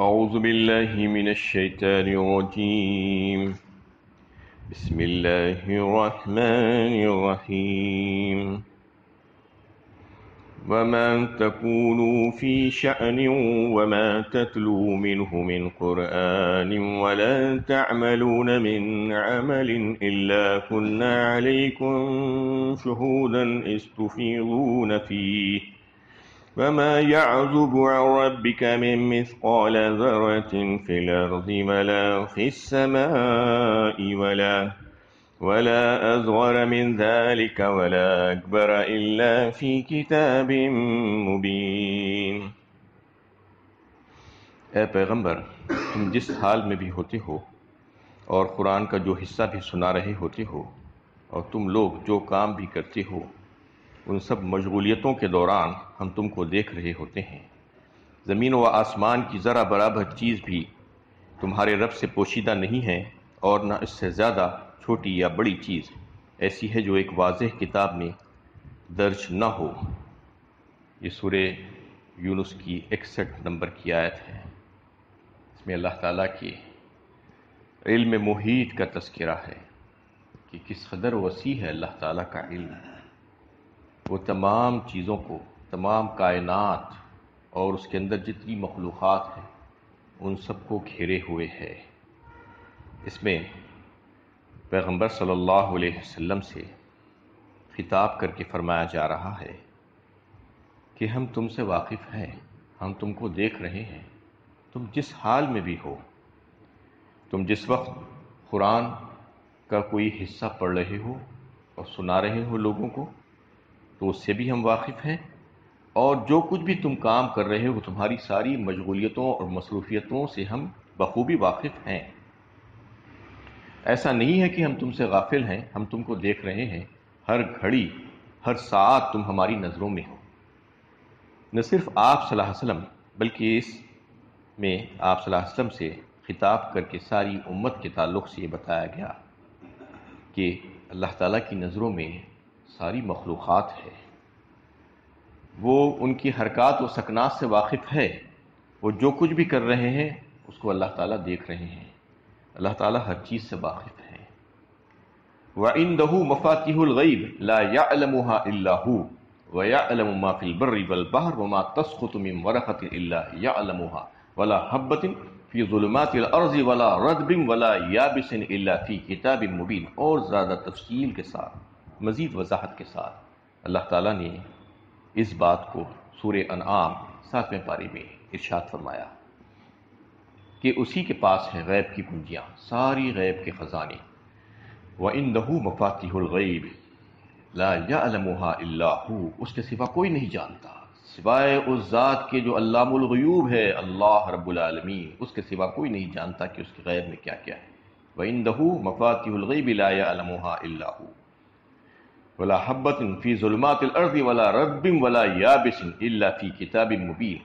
اعوذ باللہ من الشیطان الرجیم بسم اللہ الرحمن الرحیم وما تكونوا في شأن وما تتلو منه من قرآن ولا تعملون من عمل إلا كنا عليكم شهودا إذ تفيضون فيه وما يعزب عن ربك من مثقال ذرة في الأرض ولا في السماء ولا أصغر من ذلك ولا أكبر إلا في كتاب مبين۔ اے پیغمبر، تم جس حال میں بھی ہوتے ہو اور قرآن کا جو حصہ بھی سنا رہے ہوتے ہو اور تم لوگ جو کام بھی کرتے ہو، ان سب مشغولیتوں کے دوران ہم تم کو دیکھ رہے ہوتے ہیں۔ زمین و آسمان کی ذرا برابر چیز بھی تمہارے رب سے پوشیدہ نہیں ہے، اور نہ اس سے زیادہ چھوٹی یا بڑی چیز ایسی ہے جو ایک واضح کتاب میں درج نہ ہو۔ یہ سورہ یونس کی 61 نمبر کی آیت ہے۔ اس میں اللہ تعالیٰ کے علم محیط کا تذکرہ ہے کہ کس قدر وسیع ہے اللہ تعالیٰ کا علم۔ وہ تمام چیزوں کو، تمام کائنات اور اس کے اندر جتنی مخلوقات ہیں ان سب کو گھیرے ہوئے ہے۔ اس میں پیغمبر صلی اللہ علیہ وسلم سے خطاب کر کے فرمایا جا رہا ہے کہ ہم تم سے واقف ہیں، ہم تم کو دیکھ رہے ہیں، تم جس حال میں بھی ہو، تم جس وقت قرآن کا کوئی حصہ پڑھ رہے ہو اور سنا رہے ہو لوگوں کو، تو اس سے بھی ہم واقف ہیں، اور جو کچھ بھی تم کام کر رہے ہو، تمہاری ساری مشغولیتوں اور مصروفیتوں سے ہم بخوبی واقف ہیں۔ ایسا نہیں ہے کہ ہم تم سے غافل ہیں، ہم تم کو دیکھ رہے ہیں، ہر گھڑی ہر ساعت تم ہماری نظروں میں ہو۔ نہ صرف آپ صلی اللہ علیہ وسلم بلکہ اس میں آپ صلی اللہ علیہ وسلم سے خطاب کر کے ساری امت کے تعلق سے یہ بتایا گیا کہ اللہ تعالیٰ کی نظروں میں ساری مخلوقات ہے، وہ ان کی حرکات و سکنات سے واقف ہے، وہ جو کچھ بھی کر رہے ہیں اس کو اللہ تعالیٰ دیکھ رہے ہیں، اللہ تعالیٰ ہر چیز سے واقف ہے۔ وَعِندَهُ مَفَاتِحُ الْغَيْبِ لَا يَعْلَمُهَا إِلَّا هُوَ وَيَعْلَمُ مَا فِي الْبَرِّ وَالْبَحْرِ وَمَا تَسْقُطُ مِنْ وَرَقَةٍ إِلَّا يَعْلَمُهَا وَلَا حَبَّةٍ فِي ظُلُمَاتِ الْأَرْضِ وَلَا رَطْبٍ وَلَا يَابِسٍ إِلَّا فِي كِتَابٍ مُبِينٍ۔ اور زیادہ تفصیل کے ساتھ، مزید وضاحت کے ساتھ اللہ تعالیٰ نے اس بات کو سورہ انعام 7ویں پارے میں ارشاد فرمایا کہ اسی کے پاس ہے غیب کی کنجیاں، ساری غیب کے خزانے۔ وَعِندَهُ مَفَاتِحُ الْغَيْبِ لَا يَعْلَمُهَا إِلَّا هُوَ، اس کے سوا کوئی نہیں جانتا سوائے اس ذات کے جو علام الغیوب ہے، اللہ رب العالمین، اس کے سوا کوئی نہیں جانتا کہ اس کے غیب میں کیا کیا ہے۔ وَعِندَهُ مَفَاتِحُ الْغَيْبِ لَا يَعْلَمُهَا إِلَّا هُوَ وَلَا حَبَّةٍ فِي ظُلُمَاتِ الْأَرْضِ وَلَا رَطْبٍ وَلَا يَابِسٍ إِلَّا فِي كِتَابٍ مُبِينٍ۔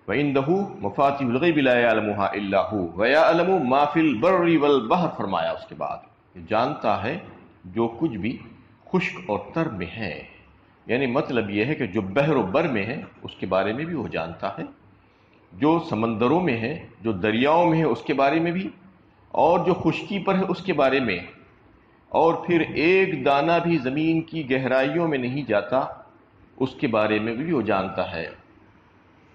وَعِندَهُ مَفَاتِحُ الْغَيْبِ لَا يَعْلَمُهَا إِلَّا هُوَ وَيَعْلَمُ مَا فِي الْبَرِّ وَالْبَحْرِ، فرمایا اس کے بعد جانتا ہے جو کچھ بھی خشک اور تر میں ہے، یعنی مطلب یہ ہے کہ جو بحر و بر میں ہے اس کے بارے میں بھی وہ جانتا ہے، جو سمندروں میں ہے، جو دریاؤں میں ہے اس کے بارے میں بھی، اور جو خشکی پر ہے اس کے بارے میں، اور پھر ایک دانہ بھی زمین کی گہرائیوں میں نہیں جاتا اس کے بارے میں بھی وہ جانتا ہے۔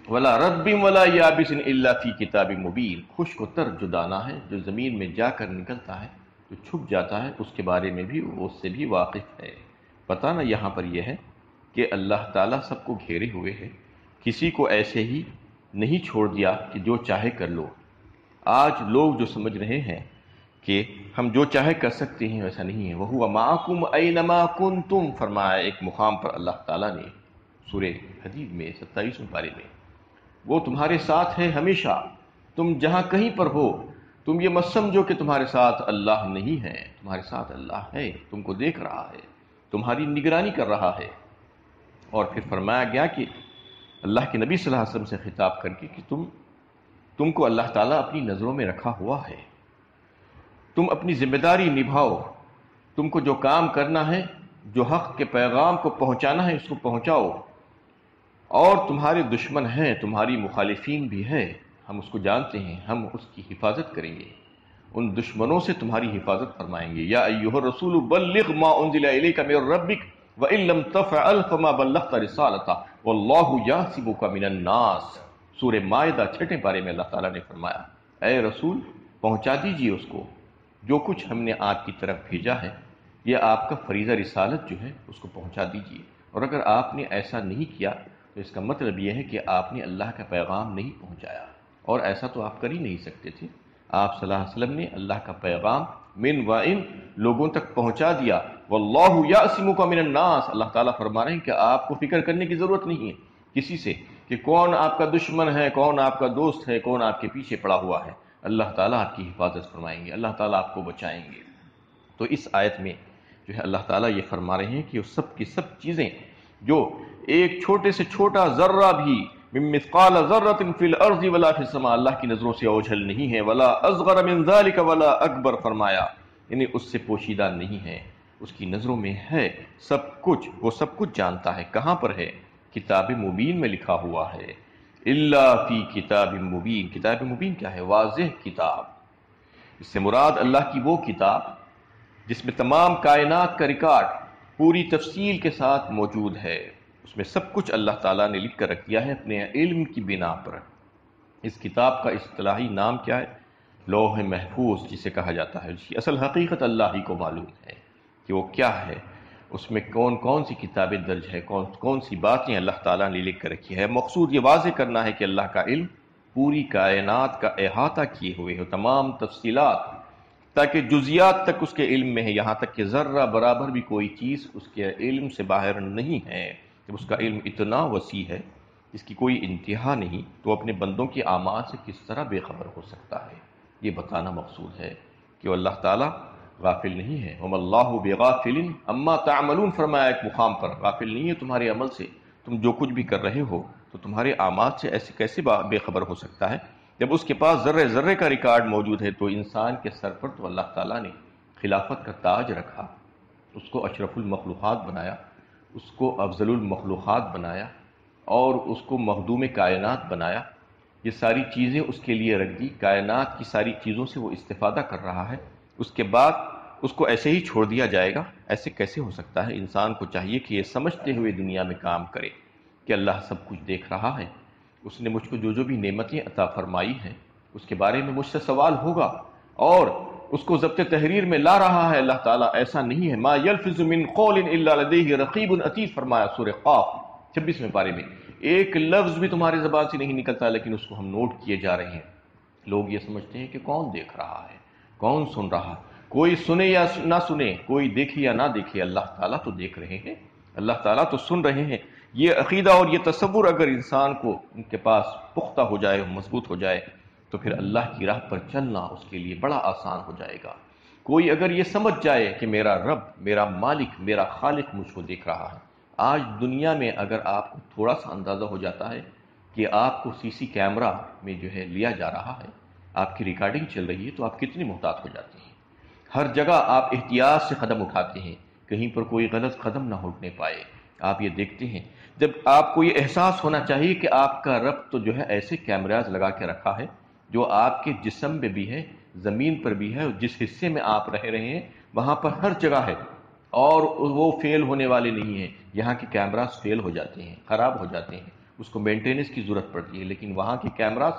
وَلَا رَطْبٍ وَلَا يَابِسٍ إِلَّا فِي كِتَابٍ مُبِينٍ، خشک و تر جو دانہ ہے جو زمین میں جا کر نکلتا ہے، جو چھپ جاتا ہے، اس کے بارے میں بھی وہ اس سے بھی واقف ہے۔ پتہ نا یہاں پر یہ ہے کہ اللہ تعالیٰ سب کو گھیرے ہوئے ہے، کسی کو ایسے ہی نہیں چھوڑ دیا کہ جو چاہے کر لو۔ آج لوگ جو سمجھ رہے ہیں کہ ہم جو چاہے کر سکتے ہیں، ویسا نہیں ہے۔ وَهُوَ مَعَكُمْ أَيْنَمَا كُنْتُمْ، فرمایا ایک مقام پر اللہ تعالیٰ نے سورہ حدید میں 27ویں پارے میں، وہ تمہارے ساتھ ہے ہمیشہ، تم جہاں کہیں پر ہو، تم یہ مت سمجھو کہ تمہارے ساتھ اللہ نہیں ہے، تمہارے ساتھ اللہ ہے، تم کو دیکھ رہا ہے، تمہاری نگرانی کر رہا ہے۔ اور پھر فرمایا گیا کہ اللہ کے نبی صلی اللہ علیہ وسلم سے خطاب کر کے کہ تم کو اللہ تعالیٰ اپنی نظروں میں رکھا ہوا ہے، تم اپنی ذمہ داری نبھاؤ، تم کو جو کام کرنا ہے، جو حق کے پیغام کو پہنچانا ہے اس کو پہنچاؤ، اور تمہارے دشمن ہیں، تمہاری مخالفین بھی ہیں، ہم اس کو جانتے ہیں، ہم اس کی حفاظت کریں گے، ان دشمنوں سے تمہاری حفاظت فرمائیں گے۔ یا ایھا الرسول بلغ ما انزل الیک من ربک وان لم تفعل فما بلغت رسالتہ واللہ یعصمک من الناس۔ سورہ مائدہ 6 پارے میں اللہ تعالیٰ نے فرمایا، اے رسول پہنچا دیجئے اس کو جو کچھ ہم نے آپ کی طرف بھیجا ہے، یہ آپ کا فریضہ رسالت جو ہے اس کو پہنچا دیجئے۔ اور اگر آپ نے ایسا نہیں کیا تو اس کا مطلب یہ ہے کہ آپ نے اللہ کا پیغام نہیں پہنچایا، اور ایسا تو آپ کر ہی نہیں سکتے تھے۔ آپ صلی اللہ علیہ وسلم نے اللہ کا پیغام من و ان لوگوں تک پہنچا دیا۔ واللہ یعصمک من الناس، اللہ تعالیٰ فرما رہے ہیں کہ آپ کو فکر کرنے کی ضرورت نہیں ہے کسی سے کہ کون آپ کا دشمن ہے، کون آپ کا دوست ہے، کون آپ کے پیچھے پڑا ہوا ہے۔ اللہ تعالیٰ آپ کی حفاظت فرمائیں گے، اللہ تعالیٰ آپ کو بچائیں گے۔ تو اس آیت میں جو ہے اللہ تعالیٰ یہ فرما رہے ہیں کہ وہ سب کی سب چیزیں جو ایک چھوٹے سے چھوٹا ذرہ بھی من مثقال ذرۃ فی الارض ولا فی السماء اللہ کی نظروں سے اوجھل نہیں ہے، ولا اصغر من ذلک ولا اکبر فرمایا، یعنی اس سے پوشیدہ نہیں ہے، اس کی نظروں میں ہے سب کچھ، وہ سب کچھ جانتا ہے۔ کہاں پر ہے؟ کتاب مبین میں لکھا ہوا ہے۔ الا فی کتاب مبین، کتاب مبین کیا ہے؟ واضح کتاب۔ اس سے مراد اللہ کی وہ کتاب جس میں تمام کائنات کا ریکارڈ پوری تفصیل کے ساتھ موجود ہے، اس میں سب کچھ اللہ تعالیٰ نے لکھ کر رکھ دیا ہے اپنے علم کی بنا پر۔ اس کتاب کا اصطلاحی نام کیا ہے؟ لوح محفوظ جسے کہا جاتا ہے، جس کی اصل حقیقت اللہ ہی کو معلوم ہے کہ وہ کیا ہے، اس میں کون کون سی کتابیں درج ہے، کون کون سی باتیں اللہ تعالیٰ نے لکھ کر رکھی ہے۔ مقصود یہ واضح کرنا ہے کہ اللہ کا علم پوری کائنات کا احاطہ کیے ہوئے ہو، تمام تفصیلات تاکہ جزیات تک اس کے علم میں ہے، یہاں تک کہ ذرہ برابر بھی کوئی چیز اس کے علم سے باہر نہیں ہے۔ جب اس کا علم اتنا وسیع ہے، اس کی کوئی انتہا نہیں، تو اپنے بندوں کی اعمال سے کس طرح بے خبر ہو سکتا ہے؟ یہ بتانا مقصود ہے کہ وہ اللہ تعالیٰ غافل نہیں ہے۔ وَمَا اللَّهُ بِغَافِلٍ عَمَّا تَعْمَلُونَ فرمایا ایک مقام پر، غافل نہیں ہے تمہارے عمل سے، تم جو کچھ بھی کر رہے ہو تو تمہارے اعمال سے ایسے کیسے بے خبر ہو سکتا ہے؟ جب اس کے پاس ذرے ذرے کا ریکارڈ موجود ہے تو انسان کے سر پر تو اللہ تعالیٰ نے خلافت کا تاج رکھا، اس کو اشرف المخلوقات بنایا، اس کو افضل المخلوقات بنایا، اور اس کو مخدوم کائنات بنایا۔ یہ ساری چیزیں اس کے لیے رکھ دی، کائنات کی ساری چیزوں سے وہ استفادہ کر رہا ہے، اس کے بعد اس کو ایسے ہی چھوڑ دیا جائے گا؟ ایسے کیسے ہو سکتا ہے؟ انسان کو چاہیے کہ یہ سمجھتے ہوئے دنیا میں کام کرے کہ اللہ سب کچھ دیکھ رہا ہے، اس نے مجھ کو جو جو بھی نعمتیں عطا فرمائی ہیں اس کے بارے میں مجھ سے سوال ہوگا، اور اس کو ضبط تحریر میں لا رہا ہے اللہ تعالیٰ۔ ایسا نہیں ہے، ما یلفظ من قول الا لدیہ رقیب عتید فرمایا سورہ قاف 26ویں پارے میں، ایک لفظ بھی تمہاری زبان سے نہیں نکلتا لیکن اس کو ہم نوٹ کیے جا رہے ہیں۔ لوگ یہ سمجھتے ہیں کہ کون دیکھ رہا ہے، کون سن رہا، کوئی سنے یا نہ سنے، کوئی دیکھے یا نہ دیکھے، اللہ تعالیٰ تو دیکھ رہے ہیں، اللہ تعالیٰ تو سن رہے ہیں۔ یہ عقیدہ اور یہ تصور اگر انسان کو ان کے پاس پختہ ہو جائے، مضبوط ہو جائے، تو پھر اللہ کی راہ پر چلنا اس کے لیے بڑا آسان ہو جائے گا۔ کوئی اگر یہ سمجھ جائے کہ میرا رب، میرا مالک، میرا خالق مجھ کو دیکھ رہا ہے۔ آج دنیا میں اگر آپ کو تھوڑا سا اندازہ ہو جاتا ہے کہ آپ کو سی سی کیمرہ میں جو ہے لیا جا رہا ہے، آپ کی ریکارڈنگ چل رہی ہے، تو آپ کتنے محتاط ہو جاتے ہیں۔ ہر جگہ آپ احتیاط سے قدم اٹھاتے ہیں، کہیں پر کوئی غلط قدم نہ اٹھنے پائے۔ آپ یہ دیکھتے ہیں، جب آپ کو یہ احساس ہونا چاہیے کہ آپ کا رب تو جو ہے ایسے کیمراز لگا کے رکھا ہے جو آپ کے جسم میں بھی ہے، زمین پر بھی ہے، اور جس حصے میں آپ رہ رہے ہیں وہاں پر ہر جگہ ہے، اور وہ فیل ہونے والے نہیں ہیں۔ یہاں کے کیمراز فیل ہو جاتے ہیں، خراب ہو جاتے ہیں، اس کو مینٹیننس کی ضرورت پڑتی ہے، لیکن وہاں کے کیمراز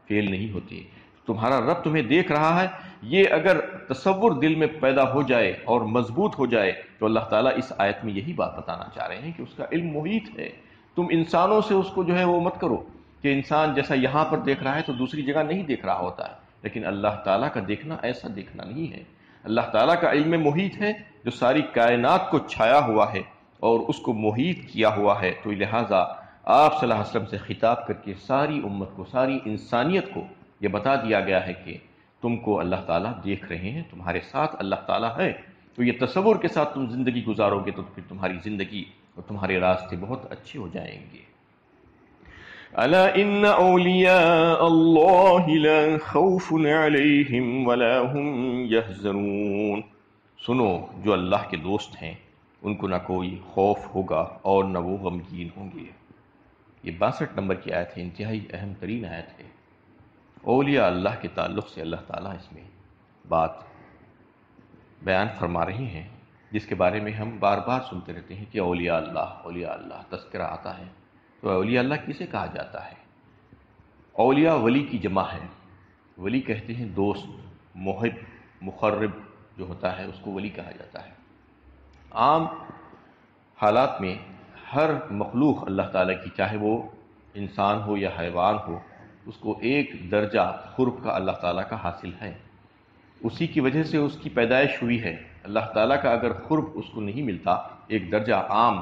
فیل نہیں ہوتے۔ تمہارا رب تمہیں دیکھ رہا ہے، یہ اگر تصور دل میں پیدا ہو جائے اور مضبوط ہو جائے تو اللہ تعالیٰ اس آیت میں یہی بات بتانا چاہ رہے ہیں کہ اس کا علم محیط ہے۔ تم انسانوں سے اس کو جو ہے وہ مت کرو کہ انسان جیسا یہاں پر دیکھ رہا ہے تو دوسری جگہ نہیں دیکھ رہا ہوتا ہے، لیکن اللہ تعالیٰ کا دیکھنا ایسا دیکھنا نہیں ہے۔ اللہ تعالیٰ کا علم محیط ہے جو ساری کائنات کو چھایا ہوا ہے اور اس کو محیط کیا ہوا ہے۔ تو لہٰذا آپ صلی اللہ علیہ وسلم سے خطاب کر کے ساری امت کو، ساری انسانیت کو یہ بتا دیا گیا ہے کہ تم کو اللہ تعالیٰ دیکھ رہے ہیں، تمہارے ساتھ اللہ تعالیٰ ہے۔ تو یہ تصور کے ساتھ تم زندگی گزارو گے تو پھر تمہاری زندگی اور تمہارے راستے بہت اچھے ہو جائیں گے۔ الا ان اولیاء اللہ لا خوف علیہم ولا هم یحزنون، سنو جو اللہ کے دوست ہیں ان کو نہ کوئی خوف ہوگا اور نہ وہ غمگین ہوں گے۔ یہ 62 نمبر کی آیت ہے، انتہائی اہم ترین آیت ہے۔ اولیاء اللہ کے تعلق سے اللہ تعالیٰ اس میں بات بیان فرما رہے ہیں، جس کے بارے میں ہم بار بار سنتے رہتے ہیں کہ اولیاء اللہ تذکرہ آتا ہے۔ تو اولیاء اللہ کسے کہا جاتا ہے؟ اولیاء ولی کی جمع ہے۔ ولی کہتے ہیں دوست، محب، مقرب جو ہوتا ہے اس کو ولی کہا جاتا ہے۔ عام حالات میں ہر مخلوق اللہ تعالیٰ کی، چاہے وہ انسان ہو یا حیوان ہو، اس کو ایک درجہ قرب کا اللہ تعالیٰ کا حاصل ہے۔ اسی کی وجہ سے اس کی پیدائش ہوئی ہے۔ اللہ تعالیٰ کا اگر قرب اس کو نہیں ملتا، ایک درجہ عام،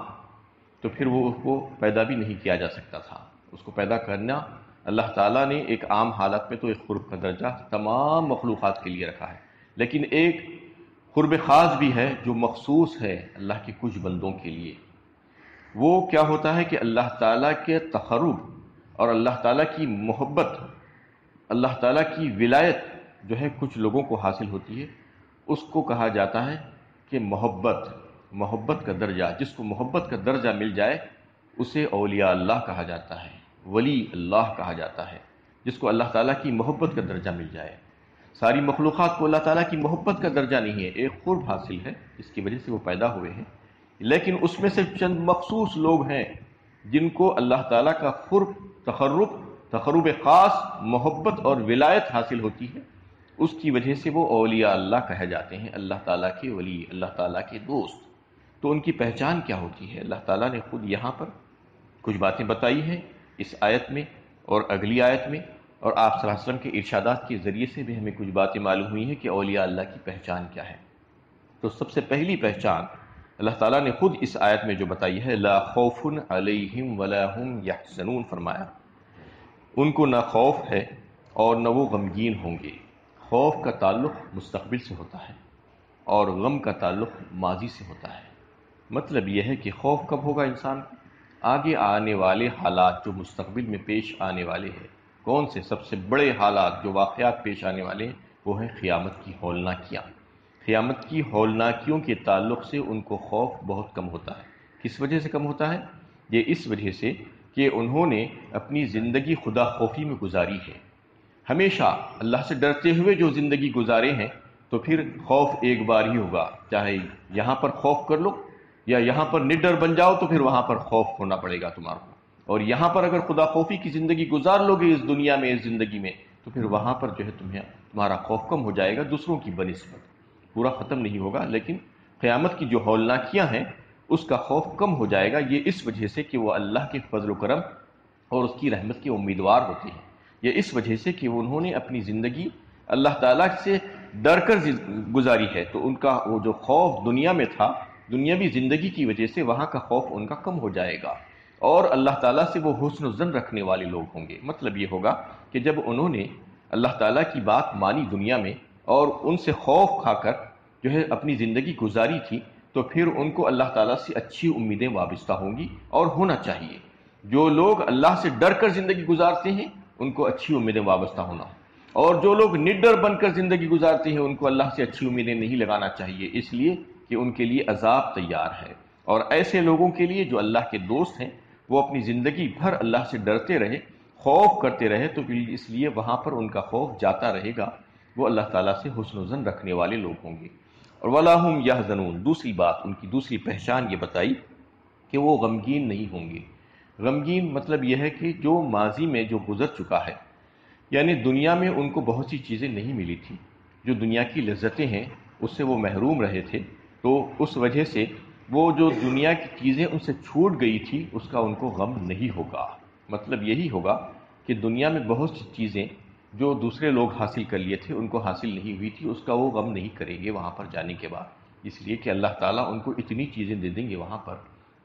تو پھر وہ اس کو پیدا بھی نہیں کیا جا سکتا تھا۔ اس کو پیدا کرنا اللہ تعالیٰ نے ایک عام حالت میں تو ایک قرب کا درجہ تمام مخلوقات کے لیے رکھا ہے، لیکن ایک قرب خاص بھی ہے جو مخصوص ہے اللہ کے کچھ بندوں کے لیے۔ وہ کیا ہوتا ہے کہ اللہ تعالیٰ کے تقرب اور اللہ تعالیٰ کی محبت، اللہ تعالیٰ کی ولایت جو ہے کچھ لوگوں کو حاصل ہوتی ہے، اس کو کہا جاتا ہے کہ محبت کا درجہ، جس کو محبت کا درجہ مل جائے اسے اولیاء اللہ کہا جاتا ہے، ولی اللہ کہا جاتا ہے، جس کو اللہ تعالیٰ کی محبت کا درجہ مل جائے۔ ساری مخلوقات کو اللہ تعالیٰ کی محبت کا درجہ نہیں ہے، ایک قرب حاصل ہے جس کی وجہ سے وہ پیدا ہوئے ہیں، لیکن اس میں سے چند مخصوص لوگ ہیں جن کو اللہ تعالیٰ کا قرب، تقرب خاص، محبت اور ولایت حاصل ہوتی ہے، اس کی وجہ سے وہ اولیاء اللہ کہے جاتے ہیں، اللہ تعالیٰ کے ولی، اللہ تعالیٰ کے دوست۔ تو ان کی پہچان کیا ہوتی ہے؟ اللہ تعالیٰ نے خود یہاں پر کچھ باتیں بتائی ہیں اس آیت میں اور اگلی آیت میں، اور آپ صلی اللہ علیہ وسلم کے ارشادات کے ذریعے سے بھی ہمیں کچھ باتیں معلوم ہوئی ہیں کہ اولیاء اللہ کی پہچان کیا ہے۔ تو سب سے پہلی پہچان اللہ تعالیٰ نے خود اس آیت میں جو بتائی ہے، لا خوف علیہم ولا ہم یحزنون، فرمایا ان کو نہ خوف ہے اور نہ وہ غمگین ہوں گے۔ خوف کا تعلق مستقبل سے ہوتا ہے اور غم کا تعلق ماضی سے ہوتا ہے۔ مطلب یہ ہے کہ خوف کب ہوگا انسان کو؟ آگے آنے والے حالات جو مستقبل میں پیش آنے والے ہیں۔ کون سے سب سے بڑے حالات جو واقعات پیش آنے والے ہیں؟ وہ ہیں قیامت کی ہولناکیاں۔ قیامت کی ہولناکیوں کے تعلق سے ان کو خوف بہت کم ہوتا ہے۔ کس وجہ سے کم ہوتا ہے؟ یہ اس وجہ سے کہ انہوں نے اپنی زندگی خدا خوفی میں گزاری ہے۔ ہمیشہ اللہ سے ڈرتے ہوئے جو زندگی گزارے ہیں، تو پھر خوف ایک بار ہی ہوگا، چاہے یہاں پر خوف کر لو یا یہاں پر نڈر بن جاؤ تو پھر وہاں پر خوف ہونا پڑے گا تمہارا۔ اور یہاں پر اگر خدا خوفی کی زندگی گزار لو گے اس دنیا میں، اس زندگی میں، تو پھر وہاں پر جو ہے تمہارا خوف کم ہو جائے گا دوسروں کی بنسبت، پورا ختم نہیں ہوگا، لیکن قیامت کی جو ہولناکیاں ہیں اس کا خوف کم ہو جائے گا۔ یہ اس وجہ سے کہ وہ اللہ کے فضل و کرم اور اس کی رحمت کے امیدوار ہوتے ہیں، یہ اس وجہ سے کہ انہوں نے اپنی زندگی اللہ تعالیٰ سے ڈر کر گزاری ہے، تو ان کا وہ جو خوف دنیا میں تھا، دنیاوی زندگی کی وجہ سے وہاں کا خوف ان کا کم ہو جائے گا، اور اللہ تعالیٰ سے وہ حسن و ظن رکھنے والے لوگ ہوں گے۔ مطلب یہ ہوگا کہ جب انہوں نے اللہ تعالیٰ کی بات مانی دنیا میں اور ان سے خوف کھا کر جو ہے اپنی زندگی گزاری تھی، تو پھر ان کو اللہ تعالیٰ سے اچھی امیدیں وابستہ ہوں گی، اور ہونا چاہیے۔ جو لوگ اللہ سے ڈر کر زندگی گزارتے ہیں ان کو اچھی امیدیں وابستہ ہونا، اور جو لوگ نڈر بن کر زندگی گزارتے ہیں ان کو اللہ سے اچھی امیدیں نہیں لگانا چاہیے، اس لیے کہ ان کے لیے عذاب تیار ہے۔ اور ایسے لوگوں کے لیے جو اللہ کے دوست ہیں، وہ اپنی زندگی بھر اللہ سے ڈرتے رہے، خوف کرتے رہے، تو اس لیے وہاں پر ان کا خوف جاتا رہے گا، وہ اللہ تعالیٰ سے حسن و ظن رکھنے والے لوگ ہوں گے۔ اور وَلَا هُمْ يَحْزَنُونَ، دوسری بات، ان کی دوسری پہچان یہ بتائی کہ وہ غمگین نہیں ہوں گے۔ غمگین مطلب یہ ہے کہ جو ماضی میں جو گزر چکا ہے، یعنی دنیا میں ان کو بہت سی چیزیں نہیں ملی تھی، جو دنیا کی لذتیں ہیں اس سے وہ محروم رہے تھے، تو اس وجہ سے وہ جو دنیا کی چیزیں ان سے چھوٹ گئی تھی اس کا ان کو غم نہیں ہوگا۔ مطلب یہی ہوگا کہ دنیا میں بہت سی چیزیں جو دوسرے لوگ حاصل کر لیے تھے ان کو حاصل نہیں ہوئی تھی، اس کا وہ غم نہیں کریں گے وہاں پر جانے کے بعد، اس لیے کہ اللہ تعالیٰ ان کو اتنی چیزیں دے دیں گے وہاں پر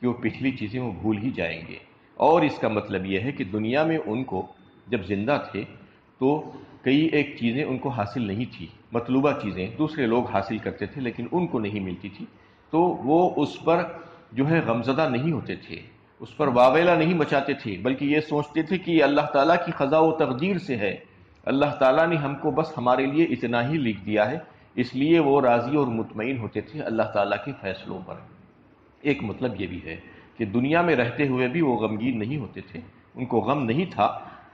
کہ وہ پچھلی چیزیں وہ بھول ہی جائیں گے۔ اور اس کا مطلب یہ ہے کہ دنیا میں ان کو جب زندہ تھے تو کئی ایک چیزیں ان کو حاصل نہیں تھی، مطلوبہ چیزیں دوسرے لوگ حاصل کرتے تھے لیکن ان کو نہیں ملتی تھی، تو وہ اس پر جو ہے غمزدہ نہیں ہوتے تھے، اس پر واویلا نہیں مچاتے تھے، بلکہ یہ سوچتے تھے کہ یہ اللہ تعالیٰ کی قضاء و تقدیر سے ہے، اللہ تعالیٰ نے ہم کو بس ہمارے لیے اتنا ہی لکھ دیا ہے، اس لیے وہ راضی اور مطمئن ہوتے تھے اللہ تعالیٰ کے فیصلوں پر۔ ایک مطلب یہ بھی ہے کہ دنیا میں رہتے ہوئے بھی وہ غمگین نہیں ہوتے تھے، ان کو غم نہیں تھا،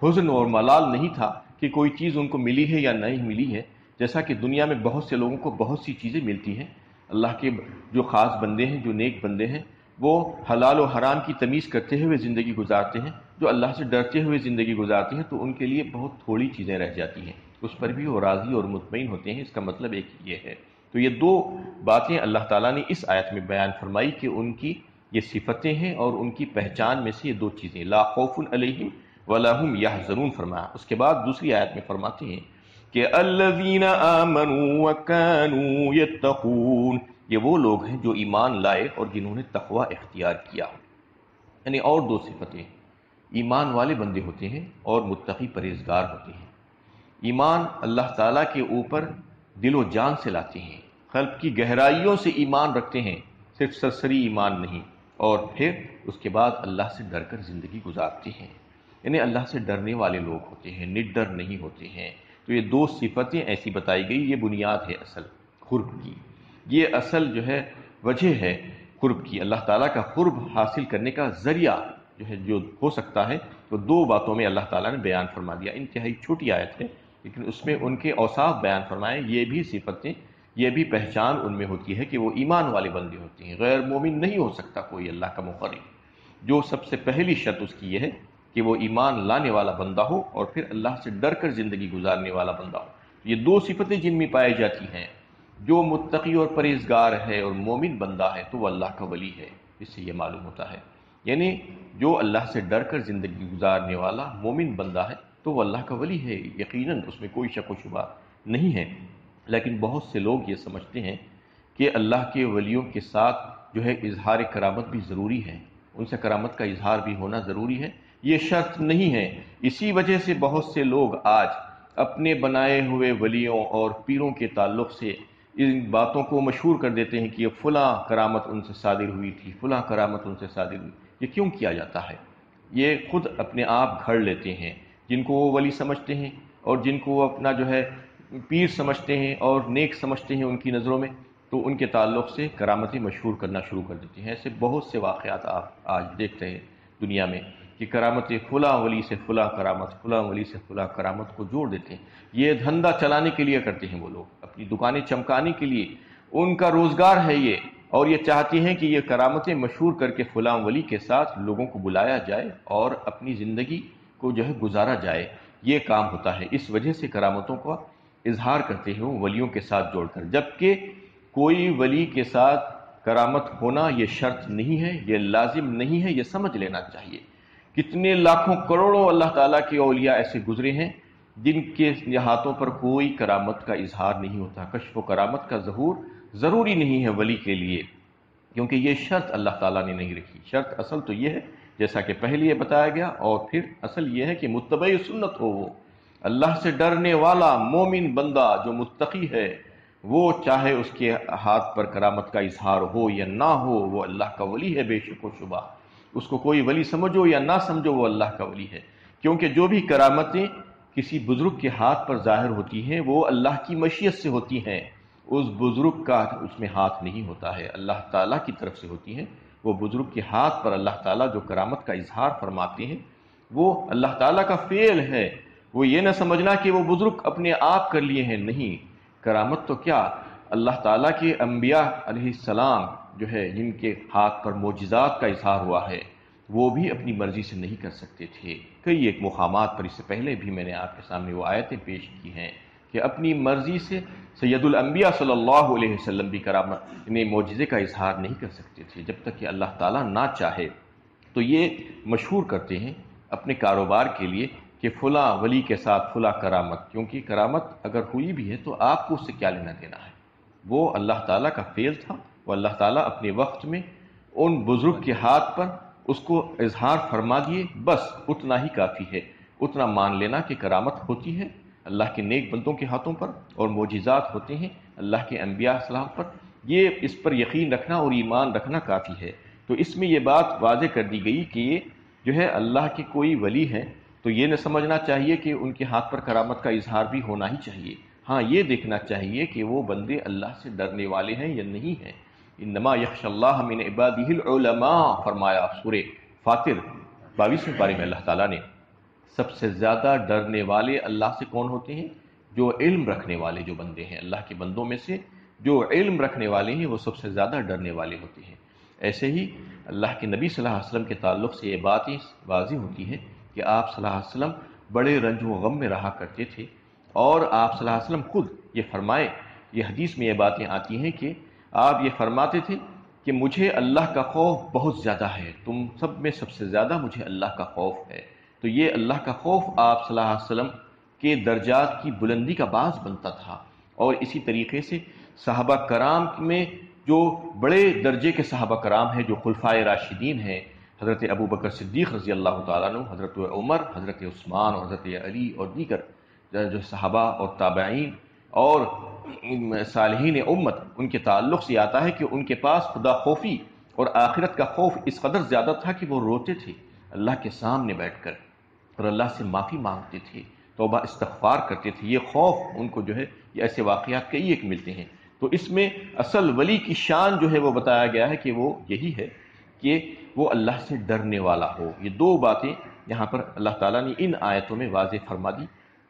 حزن اور ملال نہیں تھا کہ کوئی چیز ان کو ملی ہے یا نہیں ملی ہے، جیسا کہ دنیا میں بہت سے لوگوں کو بہت سی چیزیں ملتی ہیں، اللہ کے جو خاص بندے ہیں، جو نیک بندے ہیں، وہ حلال و حرام کی تمیز کرتے ہوئے زندگی گزارتے ہیں، جو اللہ سے ڈرتے ہوئے زندگی گزارتے ہیں، تو ان کے لیے بہت تھوڑی چیزیں رہ جاتی ہیں، اس پر بھی وہ راضی اور مطمئن ہوتے ہیں۔ اس کا مطلب ایک یہ ہے۔ تو یہ دو باتیں اللہ تعالیٰ نے اس آیت میں بیان فرمائی کہ ان کی یہ صفتیں ہیں، اور ان کی پہچان میں سے یہ دو چیزیں، لا خوف علیہم ولا هم یحزنون فرمایا۔ اس کے بعد دوسری آیت میں فرماتے ہیں کہ الذین آمنوا وکانوا یتقون، یہ وہ لوگ ہیں جو ایمان لائے اور جنہوں نے تقوی اختیار کیا۔ یعنی اور دو صفتیں، ایمان والے بندے ہوتے ہیں اور متقی پرہیزگار ہوتے ہیں۔ ایمان اللہ تعالیٰ کے اوپر دل و جان سے لاتے ہیں، قلب کی گہرائیوں سے ایمان رکھتے ہیں، صرف سرسری ایمان نہیں، اور پھر اس کے بعد اللہ سے ڈر کر زندگی گزارتے ہیں، یعنی اللہ سے ڈرنے والے لوگ ہوتے ہیں، نڈر نہیں ہوتے ہیں۔ تو یہ دو صفتیں ایسی بتائی گئی، یہ بنیاد ہے اصل قرب کی، یہ اصل جو ہے وجہ ہے قرب کی، اللہ تعالیٰ کا قرب حاصل کرنے کا ذریعہ جو ہے جو ہو سکتا ہے، تو دو باتوں میں اللہ تعالیٰ نے بیان فرما دیا۔ انتہائی چھوٹی آیت ہے لیکن اس میں ان کے اوصاف بیان فرمائے، یہ بھی صفتیں، یہ بھی پہچان ان میں ہوتی ہے کہ وہ ایمان والے بندے ہوتے ہیں۔ غیر مومن نہیں ہو سکتا کوئی اللہ کا مقرب، جو سب سے پہلی شرط اس کی یہ ہے کہ وہ ایمان لانے والا بندہ ہو اور پھر اللہ سے ڈر کر زندگی گزارنے والا بندہ ہو۔ یہ دو صفتیں جن میں پائی جاتی ہیں، جو متقی اور پرہیزگار ہے اور مومن بندہ ہے تو وہ اللہ کا ولی ہے، اس سے یہ معلوم ہوتا ہے۔ یعنی جو اللہ سے ڈر کر زندگی گزارنے والا مومن بندہ ہے تو وہ اللہ کا ولی ہے، یقیناً اس میں کوئی شک و شبہ نہیں ہے۔ لیکن بہت سے لوگ یہ سمجھتے ہیں کہ اللہ کے ولیوں کے ساتھ جو ہے اظہار کرامت بھی ضروری ہے، ان سے کرامت کا اظہار بھی ہونا ضروری ہے، یہ شرط نہیں ہے۔ اسی وجہ سے بہت سے لوگ آج اپنے بنائے ہوئے ولیوں اور پیروں کے تعلق سے ان باتوں کو مشہور کر دیتے ہیں کہ یہ فلاں کرامت ان سے صادر ہوئی تھی، فلاں کرامت ان سے صادر ہوئی۔ یہ کیوں کیا جاتا ہے؟ یہ خود اپنے آپ گھڑ لیتے ہیں، جن کو وہ ولی سمجھتے ہیں اور جن کو وہ اپنا جو ہے پیر سمجھتے ہیں اور نیک سمجھتے ہیں ان کی نظروں میں، تو ان کے تعلق سے کرامتیں مشہور کرنا شروع کر دیتے ہیں۔ ایسے بہت سے واقعات آپ آج دیکھتے ہیں دنیا میں کہ کرامت فلاں ولی سے فلاں کرامت، فلاں ولی سے فلاں کرامت کو جوڑ دیتے ہیں۔ یہ دھندا چلانے کے لیے کرتے ہیں وہ لوگ، اپنی دکانیں چمکانے کے لیے، ان کا روزگار ہے یہ، اور یہ چاہتے ہیں کہ یہ کرامتیں مشہور کر کے فلاں ولی کے ساتھ لوگوں کو بلایا جائے اور اپنی زندگی کو جو ہے گزارا جائے، یہ کام ہوتا ہے۔ اس وجہ سے کرامتوں کا اظہار کرتے ہیں وہ ولیوں کے ساتھ جوڑ کر، جبکہ کوئی ولی کے ساتھ کرامت ہونا یہ شرط نہیں ہے، یہ لازم نہیں ہے، یہ سمجھ لینا چاہیے۔ کتنے لاکھوں کروڑوں اللہ تعالیٰ کے اولیاء ایسے گزرے ہیں جن کے ہاتھوں پر کوئی کرامت کا اظہار نہیں ہوتا، کشف و کرامت کا ظہور ضروری نہیں ہے ولی کے لیے، کیونکہ یہ شرط اللہ تعالیٰ نے نہیں رکھی۔ شرط اصل تو یہ ہے جیسا کہ پہلے یہ بتایا گیا، اور پھر اصل یہ ہے کہ متبع سنت ہو، وہ اللہ سے ڈرنے والا مومن بندہ جو متقی ہے، وہ چاہے اس کے ہاتھ پر کرامت کا اظہار ہو یا نہ ہو، وہ اللہ کا ولی ہے بے شک و شبہ۔ اس کو کوئی ولی سمجھو یا نہ سمجھو، وہ اللہ کا ولی ہے، کیونکہ جو بھی کرامتیں کسی بزرگ کے ہاتھ پر ظاہر ہوتی ہیں وہ اللہ کی مشیت سے ہوتی ہیں، اس بزرگ کا اس میں ہاتھ نہیں ہوتا ہے، اللہ تعالیٰ کی طرف سے ہوتی ہیں۔ وہ بزرگ کے ہاتھ پر اللہ تعالیٰ جو کرامت کا اظہار فرماتے ہیں وہ اللہ تعالیٰ کا فعل ہے، وہ یہ نہ سمجھنا کہ وہ بزرگ اپنے آپ کر لیے ہیں، نہیں۔ کرامت تو کیا، اللہ تعالیٰ کے انبیاء علیہ السلام جو ہے جن کے ہاتھ پر معجزات کا اظہار ہوا ہے، وہ بھی اپنی مرضی سے نہیں کر سکتے تھے۔ کئی ایک مقامات پر اس سے پہلے بھی میں نے آپ کے سامنے وہ آیتیں پیش کی ہیں کہ اپنی مرضی سے سید الانبیاء صلی اللہ علیہ وسلم بھی کرامت معجزے کا اظہار نہیں کر سکتے تھے جب تک کہ اللہ تعالیٰ نہ چاہے۔ تو یہ مشہور کرتے ہیں اپنے کاروبار کے لیے کہ فلاں ولی کے ساتھ فلاں کرامت، کیونکہ کرامت اگر ہوئی بھی ہے تو آپ کو اس سے کیا لینا دینا ہے؟ وہ اللہ تعالیٰ کا فعل تھا، وہ اللہ تعالیٰ اپنے وقت میں ان بزرگ کے ہاتھ پر اس کو اظہار فرما دیے، بس اتنا ہی کافی ہے۔ اتنا مان لینا کہ کرامت ہوتی ہے اللہ کے نیک بندوں کے ہاتھوں پر اور معجزات ہوتے ہیں اللہ کے انبیاء السلام پر، یہ اس پر یقین رکھنا اور ایمان رکھنا کافی ہے۔ تو اس میں یہ بات واضح کر دی گئی کہ یہ جو ہے اللہ کے کوئی ولی ہیں تو یہ نہ سمجھنا چاہیے کہ ان کے ہاتھ پر کرامت کا اظہار بھی ہونا ہی چاہیے، ہاں یہ دیکھنا چاہیے کہ وہ بندے اللہ سے ڈرنے والے ہیں یا نہیں ہیں۔ انما یخشی اللہ من عبادہ العلماء فرمایا سورہ فاطر 22ویں پارے میں اللہ تعالیٰ نے۔ سب سے زیادہ ڈرنے والے اللہ سے کون ہوتے ہیں؟ جو علم رکھنے والے جو بندے ہیں، اللہ کے بندوں میں سے جو علم رکھنے والے ہیں وہ سب سے زیادہ ڈرنے والے ہوتے ہیں۔ ایسے ہی اللہ کے نبی صلی اللہ علیہ وسلم کے تعلق سے یہ باتیں واضح ہوتی ہیں کہ آپ صلی اللہ علیہ وسلم بڑے رنج و غم میں رہا کرتے تھے، اور آپ صلی اللہ علیہ وسلم خود یہ فرمائے، یہ حدیث میں یہ باتیں آتی ہیں کہ آپ یہ فرماتے تھے کہ مجھے اللہ کا خوف بہت زیادہ ہے، تم سب میں سب سے زیادہ مجھے اللہ کا خوف ہے۔ تو یہ اللہ کا خوف آپ صلی اللہ علیہ وسلم کے درجات کی بلندی کا باعث بنتا تھا۔ اور اسی طریقے سے صحابہ کرام میں جو بڑے درجے کے صحابہ کرام ہیں، جو خلفائے راشدین ہیں، حضرت ابو بکر صدیق رضی اللہ تعالیٰ عنہ، حضرت عمر، حضرت عثمان اور حضرت علی اور دیگر جو صحابہ اور تابعین اور صالحین امت، ان کے تعلق سے آتا ہے کہ ان کے پاس خدا خوفی اور آخرت کا خوف اس قدر زیادہ تھا کہ وہ روتے تھے اللہ کے سامنے بیٹھ کر اور اللہ سے معافی مانگتے تھے، توبہ استغفار کرتے تھے۔ یہ خوف ان کو جو ہے، یہ ایسے واقعات کئی ایک ملتے ہیں۔ تو اس میں اصل ولی کی شان جو ہے وہ بتایا گیا ہے کہ وہ یہی ہے کہ وہ اللہ سے ڈرنے والا ہو۔ یہ دو باتیں یہاں پر اللہ تعالیٰ نے ان آیتوں میں واضح فرما دی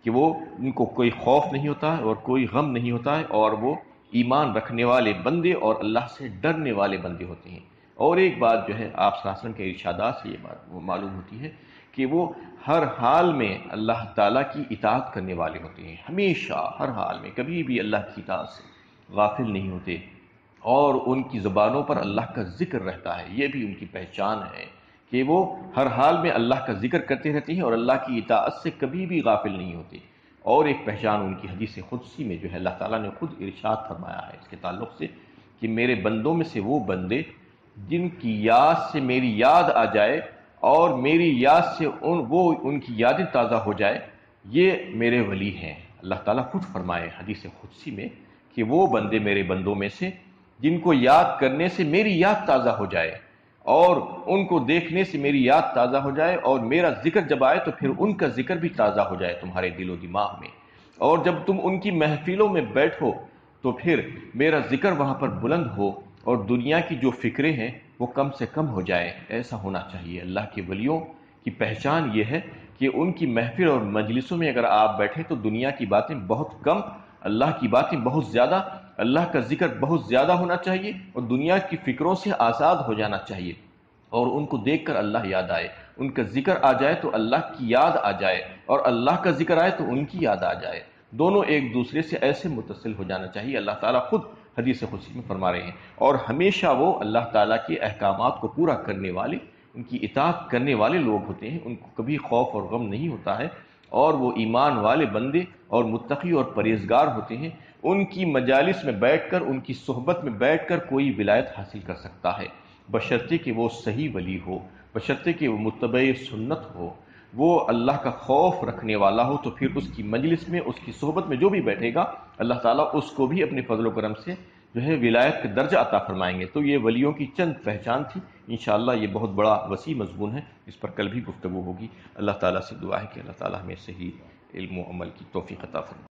کہ وہ ان کو کوئی خوف نہیں ہوتا ہے اور کوئی غم نہیں ہوتا ہے، اور وہ ایمان رکھنے والے بندے اور اللہ سے ڈرنے والے بندے ہوتے ہیں۔ اور ایک بات جو ہے آپ صلی اللہ علیہ وسلم کے ارشادات سے یہ بات وہ معلوم ہوتی ہے کہ وہ ہر حال میں اللہ تعالیٰ کی اطاعت کرنے والے ہوتے ہیں، ہمیشہ ہر حال میں کبھی بھی اللہ کی اطاعت سے غافل نہیں ہوتے، اور ان کی زبانوں پر اللہ کا ذکر رہتا ہے۔ یہ بھی ان کی پہچان ہے کہ وہ ہر حال میں اللہ کا ذکر کرتے رہتے ہیں اور اللہ کی اطاعت سے کبھی بھی غافل نہیں ہوتے۔ اور ایک پہچان ان کی حدیث قدسی میں جو ہے اللہ تعالیٰ نے خود ارشاد فرمایا ہے اس کے تعلق سے کہ میرے بندوں میں سے وہ بندے جن کی یاد سے میری یاد آ جائے اور میری یاد سے ان کی یادیں تازہ ہو جائے، یہ میرے ولی ہیں۔ اللہ تعالیٰ خود فرمائے حدیث قدسی میں کہ وہ بندے میرے بندوں میں سے جن کو یاد کرنے سے میری یاد تازہ ہو جائے اور ان کو دیکھنے سے میری یاد تازہ ہو جائے، اور میرا ذکر جب آئے تو پھر ان کا ذکر بھی تازہ ہو جائے تمہارے دل و دماغ میں، اور جب تم ان کی محفلوں میں بیٹھو تو پھر میرا ذکر وہاں پر بلند ہو اور دنیا کی جو فکریں ہیں وہ کم سے کم ہو جائے۔ ایسا ہونا چاہیے۔ اللہ کے ولیوں کی پہچان یہ ہے کہ ان کی محفل اور مجلسوں میں اگر آپ بیٹھیں تو دنیا کی باتیں بہت کم، اللہ کی باتیں بہت زیادہ، اللہ کا ذکر بہت زیادہ ہونا چاہیے، اور دنیا کی فکروں سے آزاد ہو جانا چاہیے، اور ان کو دیکھ کر اللہ یاد آئے، ان کا ذکر آ جائے تو اللہ کی یاد آ جائے، اور اللہ کا ذکر آئے تو ان کی یاد آ جائے۔ دونوں ایک دوسرے سے ایسے متصل ہو جانا چاہیے۔ اللہ تعالیٰ خود حدیث قدسی میں فرما رہے ہیں، اور ہمیشہ وہ اللہ تعالیٰ کے احکامات کو پورا کرنے والے، ان کی اطاعت کرنے والے لوگ ہوتے ہیں، ان کو کبھی خوف اور غم نہیں ہوتا ہے، اور وہ ایمان والے بندے اور متقی اور پرہیزگار ہوتے ہیں۔ ان کی مجالس میں بیٹھ کر، ان کی صحبت میں بیٹھ کر کوئی ولایت حاصل کر سکتا ہے، بشرطے کہ وہ صحیح ولی ہو، بشرطے کہ وہ متبع سنت ہو، وہ اللہ کا خوف رکھنے والا ہو، تو پھر اس کی مجلس میں، اس کی صحبت میں جو بھی بیٹھے گا اللہ تعالیٰ اس کو بھی اپنے فضل و کرم سے جو ہے ولایت کا درجہ عطا فرمائیں گے۔ تو یہ ولیوں کی چند پہچان تھی۔ انشاءاللہ یہ بہت بڑا وسیع مضمون ہے، اس پر کل بھی گفتگو ہوگی۔ اللہ تعالیٰ سے دعا ہے کہ اللہ تعالیٰ ہمیں صحیح علم و عمل کی توفیق عطا فرمائے۔